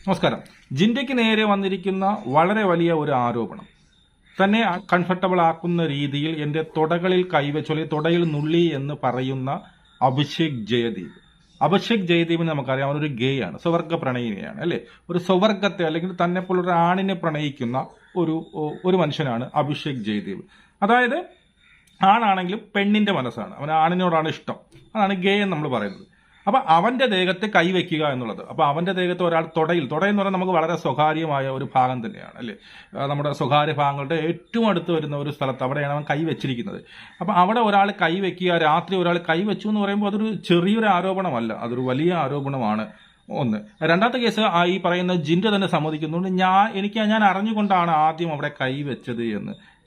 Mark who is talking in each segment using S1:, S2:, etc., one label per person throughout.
S1: നമസ്കാരം. ജിൻഡയ്ക്ക് നേരെ വന്നിരിക്കുന്ന വളരെ വലിയ ഒരു ആരോപണം തന്നെ കംഫർട്ടബിൾ ആക്കുന്ന രീതിയിൽ എന്റെ തുടകളിൽ കൈവച്ചു അല്ലെങ്കിൽ തുടയിൽ നുള്ളി എന്ന് പറയുന്ന അഭിഷേക് ജയദീപിന് നമുക്കറിയാം, അവനൊരു ഗേ ആണ്, സ്വവർഗ പ്രണയിനിയാണ് അല്ലെ. ഒരു സ്വവർഗത്തെ അല്ലെങ്കിൽ തന്നെ പോലൊരു ആണിനെ പ്രണയിക്കുന്ന ഒരു മനുഷ്യനാണ് അഭിഷേക് ജയദീപ്. അതായത് ആണാണെങ്കിലും പെണ്ണിന്റെ മനസ്സാണ്, അവൻ ആണിനോടാണ് ഇഷ്ടം, അതാണ് ഗേ എന്ന് നമ്മൾ പറയുന്നത്. അപ്പൊ അവന്റെ ദേഹത്തെ കൈവയ്ക്കുക എന്നുള്ളത്, അപ്പൊ അവന്റെ ദേഹത്ത് ഒരാൾ എന്ന് പറഞ്ഞാൽ നമുക്ക് വളരെ സ്വകാര്യമായ ഒരു ഭാഗം തന്നെയാണ് അല്ലെ. നമ്മുടെ സ്വകാര്യ ഭാഗങ്ങളുടെ ഏറ്റവും അടുത്ത് വരുന്ന ഒരു സ്ഥലത്ത് അവിടെയാണ് അവൻ കൈവച്ചിരിക്കുന്നത്. അപ്പൊ അവിടെ ഒരാൾ കൈവയ്ക്കുക, രാത്രി ഒരാൾ കൈവച്ചു എന്ന് പറയുമ്പോൾ അതൊരു ചെറിയൊരു ആരോപണമല്ല, അതൊരു വലിയ ആരോപണമാണ്. ഒന്ന്. രണ്ടാമത്തെ കേസ് ഈ പറയുന്ന ജിൻഡ തന്നെ സമ്മതിക്കുന്നുണ്ട്, ഞാൻ അറിഞ്ഞുകൊണ്ടാണ് ആദ്യം അവിടെ കൈവച്ചത്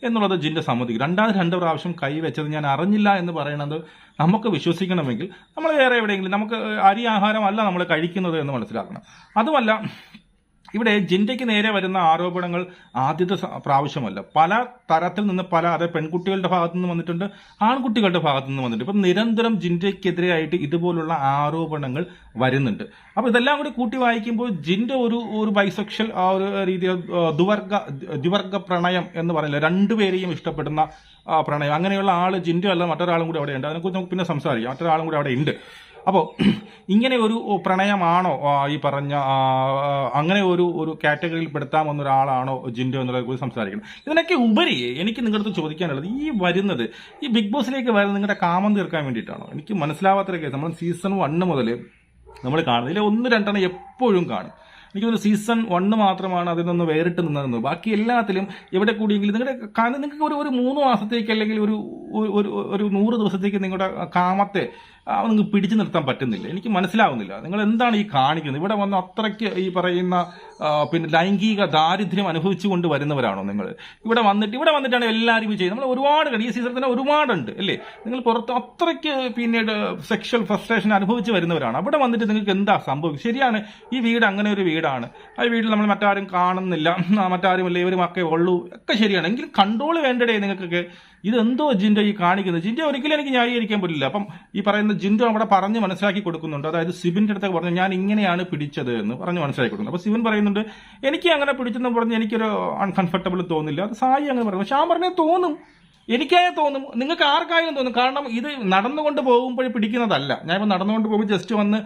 S1: എന്നുള്ളത് ജിൻഡ സമ്മതിക്കും. രണ്ട് പ്രാവശ്യം കൈവച്ചത് ഞാൻ അറിഞ്ഞില്ല എന്ന് പറയുന്നത് നമുക്ക് വിശ്വസിക്കണമെങ്കിൽ നമ്മൾ വേറെ എവിടെയെങ്കിലും നമുക്ക് അരി ആഹാരമല്ല നമ്മൾ കഴിക്കുന്നത് എന്ന് മനസ്സിലാക്കണം. അതുമല്ല, ഇവിടെ ജിൻഡയ്ക്ക് നേരെ വരുന്ന ആരോപണങ്ങൾ ആദ്യത്തെ പ്രാവശ്യമല്ല, പല തരത്തിൽ നിന്ന് അതായത് പെൺകുട്ടികളുടെ ഭാഗത്തു നിന്ന് വന്നിട്ടുണ്ട്, ആൺകുട്ടികളുടെ ഭാഗത്തു നിന്ന് വന്നിട്ടുണ്ട്. ഇപ്പം നിരന്തരം ജിൻഡയ്ക്കെതിരെയായിട്ട് ഇതുപോലുള്ള ആരോപണങ്ങൾ വരുന്നുണ്ട്. അപ്പൊ ഇതെല്ലാം കൂടി കൂട്ടി വായിക്കുമ്പോൾ ജിൻഡ ഒരു ബൈസെക്ഷൽ ആ ഒരു രീതിയിൽ ദ്വിവർഗ പ്രണയം എന്ന് പറയുന്നത്, രണ്ടുപേരെയും ഇഷ്ടപ്പെടുന്ന പ്രണയം, അങ്ങനെയുള്ള ആള് ജിൻഡ അല്ല മറ്റൊരാളും കൂടി അവിടെ ഉണ്ട്. അതിനെക്കുറിച്ച് നമുക്ക് പിന്നെ സംസാരിക്കാം, മറ്റൊരാളും കൂടി അവിടെ ഉണ്ട്. അപ്പോൾ ഇങ്ങനെ ഒരു പ്രണയമാണോ ഈ പറഞ്ഞ അങ്ങനെ ഒരു കാറ്റഗറിയിൽ പെടുത്താമെന്ന ഒരാളാണോ ജിൻഡോ എന്നുള്ളതിനെ കുറിച്ച് സംസാരിക്കണം. ഇതിനൊക്കെ ഉപരി എനിക്ക് നിങ്ങളുടെ ചോദിക്കാനുള്ളത്, ഈ ബിഗ് ബോസിലേക്ക് വരുന്നത് നിങ്ങളുടെ കാമം തീർക്കാൻ വേണ്ടിയിട്ടാണോ? എനിക്ക് മനസ്സിലാവാത്തൊരു കേസ്. നമ്മൾ സീസൺ 1 മുതൽ നമ്മൾ കാണുന്നത്, ഇതിൽ 1-2 എപ്പോഴും കാണും. എനിക്കൊരു സീസൺ 1 മാത്രമാണ് അതിൽ നിന്ന് വേറിട്ട് നിന്നത്. ബാക്കി എല്ലാത്തിലും എവിടെ കൂടിയെങ്കിലും നിങ്ങൾക്ക് ഒരു 3 മാസത്തേക്ക് അല്ലെങ്കിൽ ഒരു 100 ദിവസത്തേക്ക് നിങ്ങളുടെ കാമത്തെ നിങ്ങൾക്ക് പിടിച്ചു നിർത്താൻ പറ്റുന്നില്ല. എനിക്ക് മനസ്സിലാവുന്നില്ല നിങ്ങൾ എന്താണ് ഈ കാണിക്കുന്നത്. ഇവിടെ വന്ന് അത്രയ്ക്ക് ഈ പറയുന്ന പിന്നെ ലൈംഗിക ദാരിദ്ര്യം അനുഭവിച്ചുകൊണ്ട് വരുന്നവരാണോ നിങ്ങൾ? ഇവിടെ വന്നിട്ടാണ് എല്ലാവരും ചെയ്യുന്നത്. നമ്മൾ ഒരുപാട് ഈ സീസണിൽ തന്നെ ഒരുപാടുണ്ട് അല്ലേ. നിങ്ങൾ പുറത്ത് അത്രയ്ക്ക് പിന്നീട് സെക്ഷൽ ഫ്രസ്ട്രേഷൻ അനുഭവിച്ച് വരുന്നവരാണ്. അവിടെ വന്നിട്ട് നിങ്ങൾക്ക് എന്താ സംഭവിക്കും? ശരിയാണ്, ഈ വീട് അങ്ങനെ ഒരു വീടാണ്, ആ വീട്ടിൽ നമ്മൾ മറ്റാരും കാണുന്നില്ല, മറ്റാരുമില്ല, ഇവരുമൊക്കെ ഉള്ളൂ, ഒക്കെ ശരിയാണ്. എങ്കിലും കൺട്രോൾ വേണ്ടടേ നിങ്ങൾക്കൊക്കെ. ഇതെന്തോ ജിൻഡ ഈ കാണിക്കുന്നത്? ജിൻഡ ഒരിക്കലും എനിക്ക് ന്യായീകരിക്കാൻ പറ്റില്ല. അപ്പം ഈ പറയുന്ന ജിൻഡോ അവിടെ പറഞ്ഞ് മനസ്സിലാക്കി കൊടുക്കുന്നുണ്ട്. അതായത് സിബിന്റെ അടുത്തൊക്കെ പറഞ്ഞു ഞാൻ ഇങ്ങനെയാണ് പിടിച്ചത് എന്ന് പറഞ്ഞ് മനസ്സിലാക്കി കൊടുക്കുന്നു. അപ്പൊ സിബിൻ പറയുന്നുണ്ട് എനിക്ക് അങ്ങനെ പിടിച്ചെന്ന് പറഞ്ഞ് എനിക്കൊരു അൺകംഫർട്ടബിൾ തോന്നില്ല. അത് സായി അങ്ങനെ പറഞ്ഞു. പക്ഷെ പറഞ്ഞേ തോന്നും, എനിക്കായാലും തോന്നും, നിങ്ങൾക്ക് ആർക്കായാലും തോന്നും. കാരണം ഇത് നടന്നുകൊണ്ട് പോകുമ്പോൾ പിടിക്കുന്നതല്ല. ഞാനിപ്പോൾ നടന്നുകൊണ്ട് പോകുമ്പോൾ ജസ്റ്റ് വന്ന്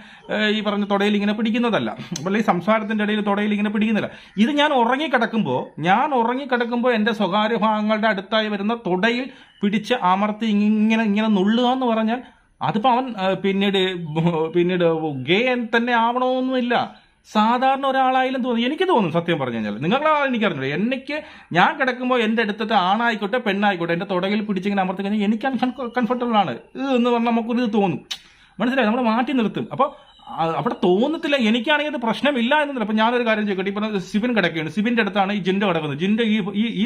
S1: ഈ പറഞ്ഞ തുടയിൽ ഇങ്ങനെ പിടിക്കുന്നതല്ല, അപ്പോൾ ഈ സംസാരത്തിന്റെ ഇടയിൽ തുടയിൽ ഇങ്ങനെ പിടിക്കുന്നില്ല. ഇത് ഞാൻ ഉറങ്ങിക്കിടക്കുമ്പോൾ എന്റെ സ്വകാര്യ ഭാഗങ്ങളുടെ അടുത്തായി വരുന്ന തുടയിൽ പിടിച്ച് അമർത്തി ഇങ്ങനെ നുള്ളുക എന്ന് പറഞ്ഞാൽ അതിപ്പോ അവൻ പിന്നീട് ഗേ തന്നെ ആവണമെന്നില്ല. സാധാരണ ഒരാളായാലും എനിക്ക് തോന്നും, സത്യം പറഞ്ഞു കഴിഞ്ഞാൽ നിങ്ങളാണ് എനിക്കറിഞ്ഞില്ല. ഞാൻ കിടക്കുമ്പോൾ എന്റെ അടുത്തത്തെ ആണായിക്കോട്ടെ പെണ്ണായിക്കോട്ടെ എന്റെ തുടയിൽ പിടിച്ചിങ്ങനെ അമർത്തി കഴിഞ്ഞാൽ എനിക്ക് കംഫർട്ടബിൾ ആണ് എന്ന് പറഞ്ഞാൽ നമുക്കൊരു തോന്നും. മനസ്സിലായി, നമ്മൾ മാറ്റി നിർത്തും. അപ്പോൾ അവിടെ തോന്നത്തില്ല. എനിക്കാണെങ്കിൽ അത് പ്രശ്നമില്ല എന്നല്ല. അപ്പൊ ഞാനൊരു കാര്യം ചോദിക്കട്ടെ, ഇപ്പൊ സിബിൻ കിടക്കുകയാണ്, സിബിന്റെ അടുത്താണ് ഈ ജിൻഡ കിടക്കുന്നത്. ജിൻഡ ഈ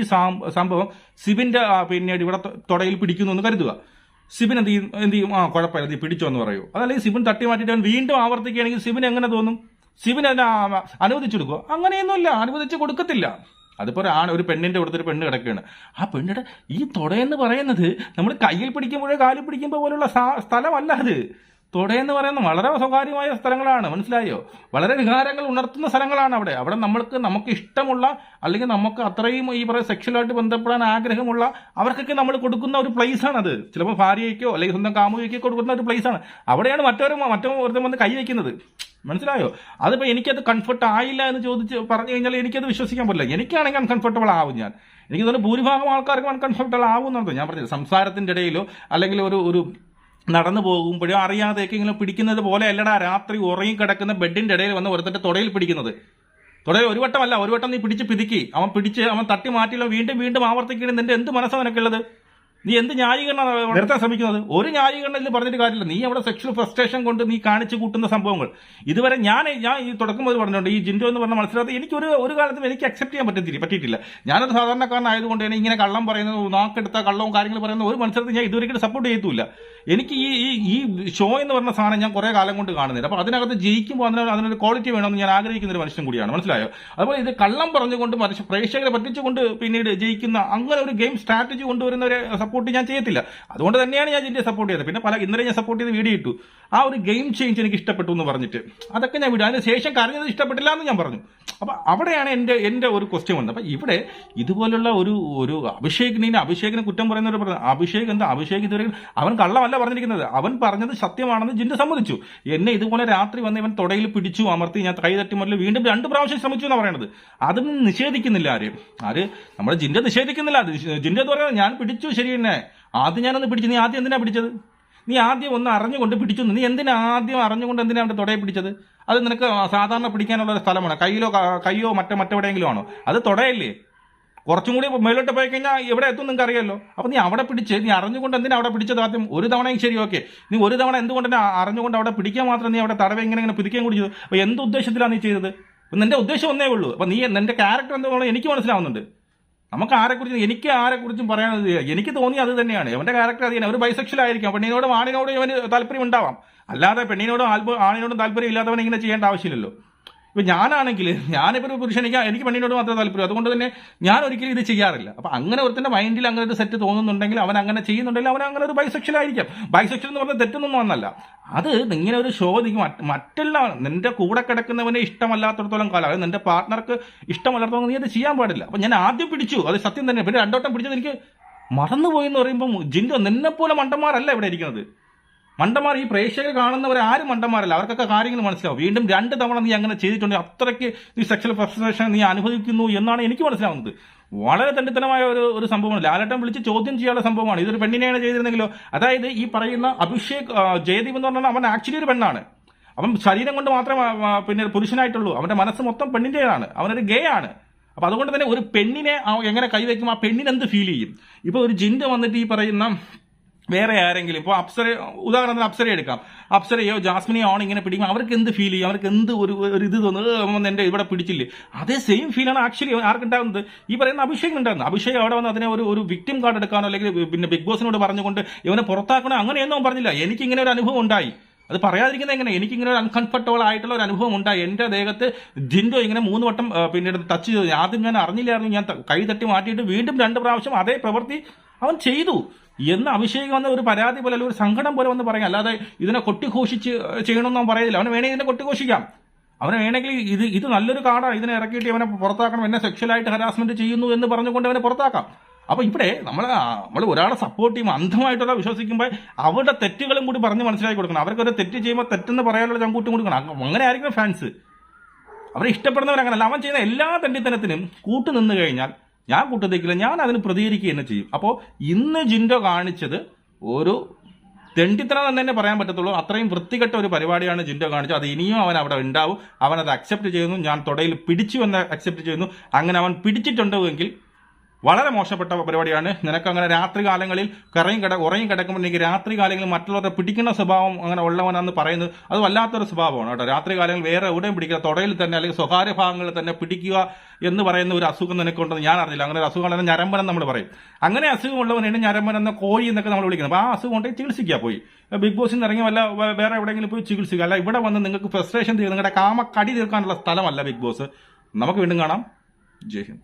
S1: സംഭവം സിബിന്റെ പിന്നീട് ഇവിടെ തുടയിൽ പിടിക്കുന്നു എന്ന് കരുതുക. സിബിൻ എന്ത് ചെയ്യും? കുഴപ്പമില്ല, നീ പിടിച്ചോ എന്ന് പറയൂ. അതല്ലെങ്കിൽ സിബിൻ തട്ടി മാറ്റിയിട്ട് വീണ്ടും ആവർത്തിക്കുകയാണെങ്കിൽ സിബിൻ എങ്ങനെ തോന്നും? സിബിൻ അതിനെ അനുവദിച്ചു കൊടുക്കുക? അങ്ങനെയൊന്നുമില്ല, അനുവദിച്ച് കൊടുക്കത്തില്ല. അതിപ്പോ ഒരു പെണ്ണിന്റെ കൊടുത്തൊരു പെണ്ണ് കിടക്കുകയാണ്. ആ പെണ്ണിന്റെ ഈ തുടയെന്ന് പറയുന്നത് നമ്മൾ കയ്യിൽ പിടിക്കുമ്പോഴേ കാലിൽ പിടിക്കുമ്പോൾ പോലുള്ള സ്ഥലമല്ല അത്. തുടയെന്ന് പറയുന്നത് വളരെ സ്വകാര്യമായ സ്ഥലങ്ങളാണ്, മനസ്സിലായോ? വളരെ വികാരങ്ങൾ ഉണർത്തുന്ന സ്ഥലങ്ങളാണ് അവിടെ നമുക്ക് ഇഷ്ടമുള്ള അല്ലെങ്കിൽ നമുക്ക് അത്രയും ഈ പറയുന്ന സെക്ഷലായിട്ട് ബന്ധപ്പെടാൻ ആഗ്രഹമുള്ള അവർക്കൊക്കെ നമ്മൾ കൊടുക്കുന്ന ഒരു പ്ലേസ് ആണത്. ചിലപ്പോൾ ഭാര്യയ്ക്കോ അല്ലെങ്കിൽ സ്വന്തം കാമുകയ്ക്കോ കൊടുക്കുന്ന ഒരു പ്ലേസ് ആണ്. അവിടെയാണ് മറ്റൊരു വന്ന് കൈ വയ്ക്കുന്നത്. മനസ്സിലായോ? അതിപ്പോ എനിക്കത് കംഫർട്ട് ആയില്ല എന്ന് പറഞ്ഞു കഴിഞ്ഞാൽ എനിക്കത് വിശ്വസിക്കാൻ പറ്റില്ല. എനിക്കാണെങ്കിൽ അൺകംഫർട്ടബിൾ ആവും. എനിക്ക് തോന്നുന്നു ഭൂരിഭാഗം ആൾക്കാർക്കും അൺകംഫർട്ടബിൾ ആവുന്നുണ്ടോ? ഞാൻ പറഞ്ഞത് സംസാരത്തിന്റെ ഇടയിലോ അല്ലെങ്കിൽ ഒരു നടന്നു പോകുമ്പോഴോ അറിയാതെയൊക്കെ ഇങ്ങനെ പിടിക്കുന്നത് പോലെ അല്ലടാ രാത്രി ഉറങ്ങിക്കിടക്കുന്ന ബെഡിന്റെ ഇടയിൽ വന്ന് ഒരുത്തന്റെ തുടയിൽ പിടിക്കുന്നത്. തുടയിൽ ഒരു വട്ടം നീ പിടിച്ച് പിതുക്കി അവൻ തട്ടി മാറ്റില്ല, വീണ്ടും ആവർത്തിക്കണം. നിന്റെ എന്ത് മനസ്സാണ് നിനക്കുള്ളത്? നീ എന്ത് ന്യായീകരണമാണ് നിർത്താൻ ശ്രമിക്കുന്നത്? ഒരു ന്യായീകരണത്തിൽ പറഞ്ഞിട്ട് കാര്യമില്ല. നീ അവിടെ സെക്ഷൽ ഫ്രസ്ട്രേഷൻ കൊണ്ട് നീ കാണിച്ചു കൂട്ടുന്ന സംഭവങ്ങൾ ഇതുവരെ ഞാൻ ഈ തുടക്കം മുതൽ പറഞ്ഞിട്ടുണ്ട്. ഈ ജിൻഡോ എന്ന് പറഞ്ഞ മത്സരത്തിൽ എനിക്ക് ഒരു കാലത്തും എനിക്ക് അക്സെപ്റ്റ് ചെയ്യാൻ പറ്റിയിട്ടില്ല. ഞാനൊരു സാധാരണക്കാരനായതുകൊണ്ട് തന്നെ ഇങ്ങനെ കള്ളം പറയുന്നത്, നാക്കെടുത്ത കള്ളവും കാര്യങ്ങൾ പറയുന്ന ഒരു മത്സരത്തിൽ ഞാൻ ഇതുവരെയും സപ്പോർട്ട് ചെയ്യത്തില്ല. എനിക്ക് ഈ ഷോ എന്ന് പറഞ്ഞ സാധനം ഞാൻ കുറെ കാലം കൊണ്ട് കാണുന്നില്ല. അപ്പൊ അതിനകത്ത് ജയിക്കുമ്പോൾ അതിനൊരു ക്വാളിറ്റി വേണമെന്ന് ഞാൻ ആഗ്രഹിക്കുന്ന ഒരു മനുഷ്യൻ കൂടിയാണ്, മനസ്സിലായോ? അതുപോലെ ഇത് കള്ളം പറഞ്ഞുകൊണ്ട് പ്രേക്ഷകരെ പറ്റിച്ചുകൊണ്ട് പിന്നീട് ജയിക്കുന്ന അങ്ങനെ ഒരു ഗെയിം സ്ട്രാറ്റജി കൊണ്ടുവരുന്നവരെ സപ്പോർട്ട് ഞാൻ ചെയ്യത്തില്ല. അതുകൊണ്ട് തന്നെയാണ് ഞാൻ ജിൻഡയെ സപ്പോർട്ട് ചെയ്തത്. പിന്നെ ഇന്നലെ ഞാൻ സപ്പോർട്ട് ചെയ്ത് വീഡിയോ ഇട്ടു, ആ ഒരു ഗെയിം ചേഞ്ച് എനിക്ക് ഇഷ്ടപ്പെട്ടു എന്ന് പറഞ്ഞിട്ട്. അതൊക്കെ ഞാൻ വിടും. അതിന് ശേഷം കരഞ്ഞത് ഇഷ്ടപ്പെട്ടില്ല എന്ന് ഞാൻ പറഞ്ഞു. അപ്പൊ അവിടെയാണ് എന്റെ ഒരു ക്വസ്റ്റ്യൻ വന്നത്. അപ്പൊ ഇവിടെ ഇതുപോലുള്ള ഒരു അഭിഷേകിനെ കുറ്റം പറയുന്ന ഒരു അഭിഷേക് ഇതുവരെ അവൻ കള്ളമല്ല പറഞ്ഞിരിക്കുന്നത്. അവൻ പറഞ്ഞത് സത്യമാണെന്ന് ജിൻഡോ സമ്മതിച്ചു. എന്നെ ഇതുപോലെ രാത്രി വന്ന് ഇവൻ തുടയിൽ പിടിച്ചു അമർത്തി, ഞാൻ കൈ തട്ടി മുതൽ വീണ്ടും 2 പ്രാവശ്യം ശ്രമിച്ചു എന്നാണ് പറയുന്നത്. അതൊന്നും നിഷേധിക്കുന്നില്ല ആര് നമ്മുടെ ജിൻഡോ നിഷേധിക്കുന്നില്ല. ജിൻഡോ എന്ന് പറയുന്നത് ഞാൻ പിടിച്ചു, ശരി തന്നെ, ആദ്യം ഞാനൊന്ന് പിടിച്ചു. നീ ആദ്യം എന്തിനാ പിടിച്ചത്? നീ ആദ്യം ഒന്ന് അറിഞ്ഞുകൊണ്ട് പിടിച്ചു. നീ എന്തിനാ ആദ്യം അറിഞ്ഞുകൊണ്ട് എന്തിനാ അവന്റെ തുടയെ പിടിച്ചത്? അത് നിനക്ക് സാധാരണ പിടിക്കാനുള്ള ഒരു സ്ഥലമാണ്. കയ്യോ മറ്റെവിടെയെങ്കിലും ആണോ? അത് തുടയല്ലേ? കുറച്ചും കൂടി മേലോട്ട് പോയി കഴിഞ്ഞാൽ എവിടെ എത്തും നിങ്ങൾക്ക് അറിയാമല്ലോ. അപ്പൊ നീ അവിടെ പിടിച്ച്, നീ അറിഞ്ഞുകൊണ്ട് എന്തിനാ അവിടെ പിടിച്ചത്? ആദ്യം ഒരു തവണയും ശരി, ഓക്കെ, നീ ഒരു തവണ എന്തുകൊണ്ട് തന്നെ അറിഞ്ഞുകൊണ്ട് അവിടെ പിടിക്കാൻ മാത്രം നീ അവിടെ തടവ ഇങ്ങനെ പിടിക്കാൻ കൂടി ചെയ്തു? അപ്പൊ എന്ത് ഉദ്ദേശത്തിലാണ് നീ ചെയ്തത്? നിന്റെ ഉദ്ദേശം ഒന്നേ ഉള്ളൂ. അപ്പൊ നീ നിന്റെ ക്യാരക്ടർ എന്താണെന്ന് എനിക്ക് മനസ്സിലാവുന്നുണ്ട്. എനിക്ക് ആരെക്കുറിച്ചും പറയാനത് എനിക്ക് തോന്നി അത് തന്നെയാണ്. അവന്റെ ക്യാരക്ടർ അത് തന്നെ. ഒരു ബൈസെക്ഷൽ ആയിരിക്കാം. പെണ്ണിനോടും ആണിനോടും ഇവന് താല്പര്യം ഉണ്ടാവാം. അല്ലാതെ പെണ്ണിനോടും ആണിനോടും താല്പര്യം ഇല്ലാത്തവൻ ഇങ്ങനെ ചെയ്യേണ്ട ആവശ്യമില്ലല്ലോ. ഇപ്പൊ ഞാനിപ്പോ ഒരു പുരുഷൻ, എനിക്ക് പെണ്ണിനോട് മാത്രമേ താല്പര്യം. അതുകൊണ്ട് തന്നെ ഞാൻ ഒരിക്കലും ഇത് ചെയ്യാറില്ല. അപ്പൊ അങ്ങനെ ഒരുത്തന്റെ മൈൻഡിൽ അങ്ങനെ ഒരു സെറ്റ് തോന്നുന്നുണ്ടെങ്കിൽ, അവൻ അങ്ങനെ ചെയ്യുന്നുണ്ടെങ്കിൽ അവൻ അങ്ങനെ ഒരു ബൈസെക്ഷൽ ആയിരിക്കാം. ബൈസെക്ഷൽ എന്ന് പറഞ്ഞാൽ തെറ്റൊന്നും വന്നല്ല. അത് ഇങ്ങനെ ഒരു ഷോ മറ്റുള്ള നിന്റെ കൂടെ കിടക്കുന്നവനെ ഇഷ്ടമല്ലാത്തടത്തോളം കാലം, അത് നിന്റെ പാർട്ട്ണർക്ക് ഇഷ്ടമല്ലാത്തടത്തോളം നീ അത് ചെയ്യാൻ പാടില്ല. അപ്പൊ ഞാൻ ആദ്യം പിടിച്ചു, അത് സത്യം തന്നെ. പിന്നെ 2 വട്ടം പിടിച്ചത് എനിക്ക് മറന്നുപോയി എന്ന് പറയുമ്പോൾ, ജിൻഡോ നിന്നെപ്പോലെ മണ്ടന്മാരല്ല ഇവിടെ ഇരിക്കുന്നത്. മണ്ടന്മാർ, ഈ പ്രേക്ഷകർ കാണുന്നവരാരും മണ്ടന്മാരല്ല. അവർക്കൊക്കെ കാര്യങ്ങൾ മനസ്സിലാവും. വീണ്ടും 2 തവണ നീ അങ്ങനെ ചെയ്തിട്ടുണ്ടെങ്കിൽ അത്രയ്ക്ക് നീ സെക്ഷൽ ഫ്രസ്ട്രേഷൻ നീ അനുഭവിക്കുന്നു എന്നാണ് എനിക്ക് മനസ്സിലാവുന്നത്. വളരെ തണ്ടിത്തനമായ ഒരു സംഭവമാണ്. ലാലേട്ടൻ വിളിച്ച് ചോദ്യം ചെയ്യാനുള്ള സംഭവമാണ്. ഇതൊരു പെണ്ണിനെയാണ് ചെയ്തിരുന്നെങ്കിലോ? അതായത് ഈ പറയുന്ന അഭിഷേക് ജയദീപ് എന്ന് പറഞ്ഞാൽ അവൻ ആക്ച്വലി ഒരു പെണ്ണാണ്. അവൻ ശരീരം കൊണ്ട് മാത്രമേ പിന്നെ പുരുഷനായിട്ടുള്ളൂ. അവന്റെ മനസ്സ് മൊത്തം പെണ്ണിന്റേതാണ്. അവനൊരു ഗേ ആണ്. അപ്പൊ അതുകൊണ്ട് തന്നെ ഒരു പെണ്ണിനെ എങ്ങനെ കൈവയ്ക്കും? ആ പെണ്ണിന് എന്ത് ഫീൽ ചെയ്യും? ഇപ്പൊ ഒരു ജിൻഡോ വന്നിട്ട് ഈ പറയുന്ന വേറെ ആരെങ്കിലും, ഇപ്പോൾ ഉദാഹരണത്തിന് അപ്സര എടുക്കാം. അപ്സരയോ ജാസ്മിനെയോ ആണ് ഇങ്ങനെ പിടിക്കുമ്പോൾ അവർക്ക് എന്ത് ഫീൽ ചെയ്യും? അവർക്ക് എന്ത് ഒരു ഇത് തോന്നുന്നത്? എന്റെ ഇവിടെ പിടിച്ചില്ലേ? അതേ സെയിം ഫീലാണ് ആക്ച്വലി ആർക്കുണ്ടാകുന്നത്? ഈ പറയുന്ന അഭിഷേകിനുണ്ടാകുന്നത്. അഭിഷേക് അവിടെ വന്ന് അതിനെ ഒരു വിക്ടിം കാർഡ് എടുക്കാനോ അല്ലെങ്കിൽ പിന്നെ ബിഗ് ബോസിനോട് പറഞ്ഞുകൊണ്ട് ഇവനെ പുറത്താക്കണോ അങ്ങനെയൊന്നും പറഞ്ഞില്ല. എനിക്ക് ഇങ്ങനെ ഒരു അനുഭവം ഉണ്ടായി. അത് പറയാതിരിക്കുന്നത് എങ്ങനെ? എനിക്കിങ്ങനെ ഒരു അൺകംഫർട്ടബിൾ ആയിട്ടുള്ള ഒരു അനുഭവം ഉണ്ടായി. എന്റെ ദേഹത്ത് ജിൻഡോ ഇങ്ങനെ 3 വട്ടം പിന്നീട് ടച്ച് ചെയ്തു. ആദ്യം ഞാൻ അറിഞ്ഞില്ലായിരുന്നു. ഞാൻ കൈ തട്ടി മാറ്റിയിട്ട് വീണ്ടും 2 പ്രാവശ്യം അതേ പ്രവൃത്തി അവൻ ചെയ്തു എന്ന് അഭിഷേക് വന്ന ഒരു പരാതി പോലെ, അല്ലെങ്കിൽ ഒരു സങ്കടം പോലെ വന്ന് പറയാം. അല്ലാതെ ഇതിനെ കൊട്ടിഘോഷിച്ച് ചെയ്യണമെന്നും പറയുന്നില്ല. അവന് വേണമെങ്കിൽ ഇതിനെ കൊട്ടിഘോഷിക്കാം. അവന് വേണമെങ്കിൽ ഇത് നല്ലൊരു കാർഡാണ്, ഇതിനെ ഇറക്കിയിട്ട് അവനെ പുറത്താക്കണം, എന്നെ സെക്ഷലായിട്ട് ഹരാസ്മെന്റ് ചെയ്യുന്നു എന്ന് പറഞ്ഞുകൊണ്ട് അവനെ പുറത്താക്കാം. അപ്പൊ ഇവിടെ നമ്മൾ ഒരാളെ സപ്പോർട്ട് ചെയ്യുമ്പോൾ, അന്ധമായിട്ടുള്ള വിശ്വസിക്കുമ്പോൾ അവരുടെ തെറ്റുകളും കൂടി പറഞ്ഞ് മനസ്സിലാക്കി കൊടുക്കണം. അവർക്കൊരു തെറ്റ് ചെയ്യുമ്പോൾ തെറ്റെന്ന് പറയാനുള്ള ചങ്കൂട്ടും കൊടുക്കണം. അങ്ങനെ ആയിരിക്കും ഫാൻസ്. അവരെ ഇഷ്ടപ്പെടുന്നവരങ്ങനല്ല. അവൻ ചെയ്യുന്ന എല്ലാ തെണ്ടിത്തനത്തിനും കൂട്ടു നിന്ന് കഴിഞ്ഞാൽ ഞാൻ കൂട്ടത്തേക്കില്ല, ഞാൻ അതിന് പ്രതികരിക്കുക തന്നെ ചെയ്യും. അപ്പോൾ ഇന്ന് ജിൻഡോ കാണിച്ചത് ഒരു തെണ്ടിത്തരം എന്ന് തന്നെ പറയാൻ പറ്റത്തുള്ളൂ. അത്രയും വൃത്തികെട്ട ഒരു പരിപാടിയാണ് ജിൻഡോ കാണിച്ചത്. അത് ഇനിയും അവൻ അവിടെ ഉണ്ടാവും. അവനത് അക്സെപ്റ്റ് ചെയ്യുന്നു. ഞാൻ തുടയിൽ പിടിച്ചു എന്ന് അക്സെപ്റ്റ് ചെയ്യുന്നു. അങ്ങനെ അവൻ പിടിച്ചിട്ടുണ്ടെങ്കിൽ വളരെ മോശപ്പെട്ട പരിപാടിയാണ്. നിനക്കങ്ങനെ രാത്രി കാലങ്ങളിൽ ഉറങ്ങി കിടക്കുമ്പോൾ എനിക്ക് രാത്രി കാലങ്ങളിൽ മറ്റുള്ളവരെ പിടിക്കുന്ന സ്വഭാവം അങ്ങനെ ഉള്ളവനാണെന്ന് പറയുന്നത് അത് വല്ലാത്തൊരു സ്വഭാവമാണ് കേട്ടോ. രാത്രി കാലങ്ങളിൽ വേറെ എവിടെയും പിടിക്കുക, തുടയിൽ തന്നെ അല്ലെങ്കിൽ സ്വകാര്യ ഭാഗങ്ങളിൽ തന്നെ പിടിക്കുക എന്ന് പറയുന്ന ഒരു അസുഖം നിനക്കുണ്ടെന്ന് ഞാൻ അറിയില്ല. അങ്ങനെ ഒരു അസുഖം ഞരമ്പനം നമ്മൾ പറയും. അങ്ങനെ അസുഖമുള്ളവനാണ് ഞരമ്പനം എന്ന കോഴി എന്നൊക്കെ നമ്മൾ വിളിക്കുന്നത്. അപ്പോൾ ആ അസുഖം കൊണ്ട് ചികിത്സിക്കുക പോയി. ബിഗ് ബോസിൽ നിന്ന് ഇറങ്ങി വേറെ എവിടെയെങ്കിലും പോയി ചികിത്സിക്കുക. അല്ല ഇവിടെ വന്ന് നിങ്ങൾക്ക് ഫ്രസ്ട്രേഷൻ തീർന്ന് നിങ്ങളുടെ കാമ കടി തീർക്കാനുള്ള സ്ഥലമല്ല ബിഗ് ബോസ്. നമുക്ക് വീണ്ടും കാണാം. ജയ് ഹിന്ദ്.